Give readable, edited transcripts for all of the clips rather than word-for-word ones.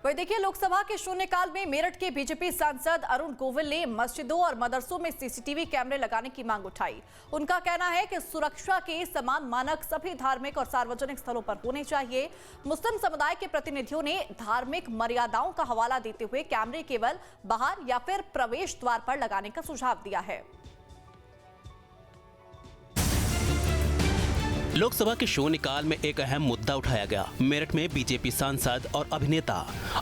वही देखिए, लोकसभा के शून्यकाल में मेरठ के बीजेपी सांसद अरुण गोविल ने मस्जिदों और मदरसों में सीसीटीवी कैमरे लगाने की मांग उठाई। उनका कहना है कि सुरक्षा के समान मानक सभी धार्मिक और सार्वजनिक स्थलों पर होने चाहिए। मुस्लिम समुदाय के प्रतिनिधियों ने धार्मिक मर्यादाओं का हवाला देते हुए कैमरे केवल बाहर या फिर प्रवेश द्वार पर लगाने का सुझाव दिया है। लोकसभा के शून्यकाल में एक अहम मुद्दा उठाया गया। मेरठ में बीजेपी सांसद और अभिनेता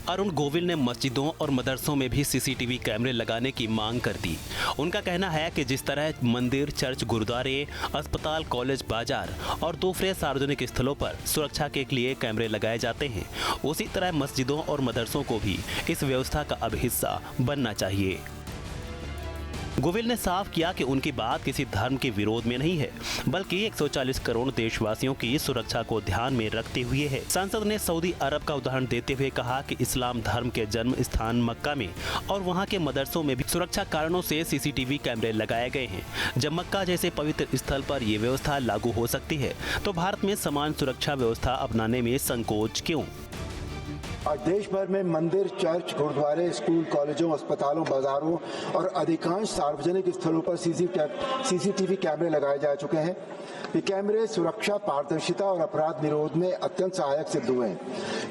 अरुण गोविल ने मस्जिदों और मदरसों में भी सीसीटीवी कैमरे लगाने की मांग कर दी। उनका कहना है कि जिस तरह मंदिर, चर्च, गुरुद्वारे, अस्पताल, कॉलेज, बाजार और दूसरे सार्वजनिक स्थलों पर सुरक्षा के लिए कैमरे लगाए जाते हैं, उसी तरह मस्जिदों और मदरसों को भी इस व्यवस्था का अब हिस्सा बनना चाहिए। गोविल ने साफ किया कि उनकी बात किसी धर्म के विरोध में नहीं है, बल्कि 140 करोड़ देशवासियों की सुरक्षा को ध्यान में रखते हुए है। सांसद ने सऊदी अरब का उदाहरण देते हुए कहा कि इस्लाम धर्म के जन्म स्थान मक्का में और वहां के मदरसों में भी सुरक्षा कारणों से सीसीटीवी कैमरे लगाए गए हैं। जब मक्का जैसे पवित्र स्थल पर यह व्यवस्था लागू हो सकती है, तो भारत में समान सुरक्षा व्यवस्था अपनाने में संकोच क्यों? आज देश भर में मंदिर, चर्च, गुरुद्वारे, स्कूल, कॉलेजों, अस्पतालों, बाजारों और अधिकांश सार्वजनिक स्थलों पर सीसीटीवी कैमरे लगाए जा चुके हैं। ये कैमरे सुरक्षा, पारदर्शिता और अपराध निरोध में अत्यंत सहायक सिद्ध हुए हैं,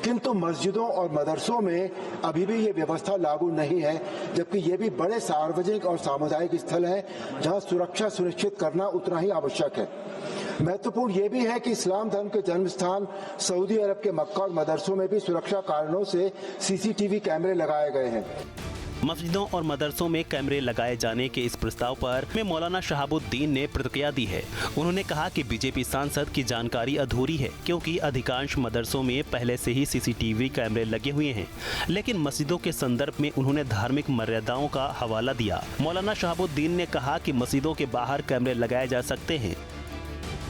किंतु मस्जिदों और मदरसों में अभी भी ये व्यवस्था लागू नहीं है, जबकि ये भी बड़े सार्वजनिक और सामुदायिक स्थल हैं जहां सुरक्षा सुनिश्चित करना उतना ही आवश्यक है। महत्वपूर्ण ये भी है कि इस्लाम धर्म के जन्म स्थान सऊदी अरब के मक्का और मदरसों में भी सुरक्षा कारणों से सीसीटीवी कैमरे लगाए गए हैं। मस्जिदों और मदरसों में कैमरे लगाए जाने के इस प्रस्ताव पर मौलाना शहाबुद्दीन ने प्रतिक्रिया दी है। उन्होंने कहा कि बीजेपी सांसद की जानकारी अधूरी है, क्योंकि अधिकांश मदरसों में पहले से ही सीसीटीवी कैमरे लगे हुए हैं, लेकिन मस्जिदों के संदर्भ में उन्होंने धार्मिक मर्यादाओं का हवाला दिया। मौलाना शहाबुद्दीन ने कहा कि मस्जिदों के बाहर कैमरे लगाए जा सकते हैं,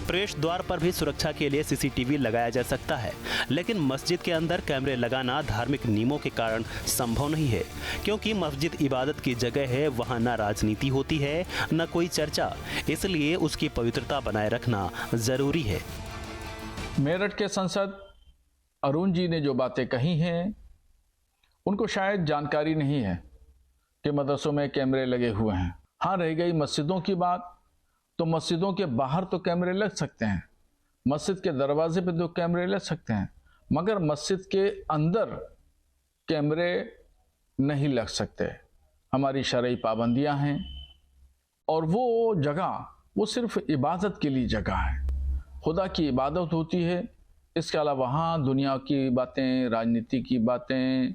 प्रवेश द्वार पर भी सुरक्षा के लिए सीसीटीवी लगाया जा सकता है, लेकिन मस्जिद के अंदर कैमरे लगाना धार्मिक नियमों के कारण संभव नहीं है, क्योंकि मस्जिद इबादत की जगह है, वहां न राजनीति होती है न कोई चर्चा, इसलिए उसकी पवित्रता बनाए रखना जरूरी है। मेरठ के सांसद अरुण जी ने जो बातें कही हैं, उनको शायद जानकारी नहीं है कि मदरसों में कैमरे लगे हुए हैं। हाँ, रह गई मस्जिदों की बात, तो मस्जिदों के बाहर तो कैमरे लग सकते हैं, मस्जिद के दरवाजे पे तो कैमरे लग सकते हैं, मगर मस्जिद के अंदर कैमरे नहीं लग सकते। हमारी शरई पाबंदियां हैं और वो जगह वो सिर्फ इबादत के लिए जगह है, खुदा की इबादत होती है। इसके अलावा वहाँ दुनिया की बातें, राजनीति की बातें,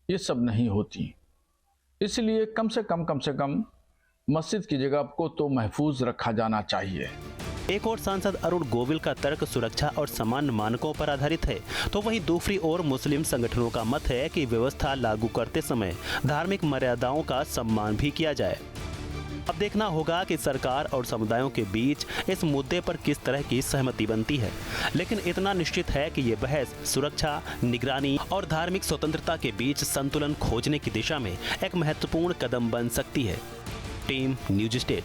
ये सब नहीं होती। इसलिए कम से कम मस्जिद की जगह को तो महफूज रखा जाना चाहिए। एक और सांसद अरुण गोविल का तर्क सुरक्षा और समान मानकों पर आधारित है, तो वहीं दूसरी ओर मुस्लिम संगठनों का मत है कि व्यवस्था लागू करते समय धार्मिक मर्यादाओं का सम्मान भी किया जाए। अब देखना होगा कि सरकार और समुदायों के बीच इस मुद्दे पर किस तरह की सहमति बनती है, लेकिन इतना निश्चित है कि ये बहस सुरक्षा, निगरानी और धार्मिक स्वतंत्रता के बीच संतुलन खोजने की दिशा में एक महत्वपूर्ण कदम बन सकती है। Team news state.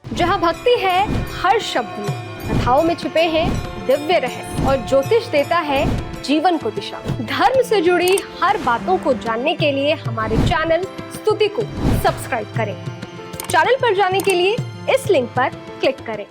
जहां भक्ति है हर शब्द में, कथाओं में छुपे हैं दिव्य रहस्य और ज्योतिष देता है जीवन को दिशा। धर्म से जुड़ी हर बातों को जानने के लिए हमारे चैनल स्तुति को सब्सक्राइब करें। चैनल पर जाने के लिए इस लिंक पर क्लिक करें।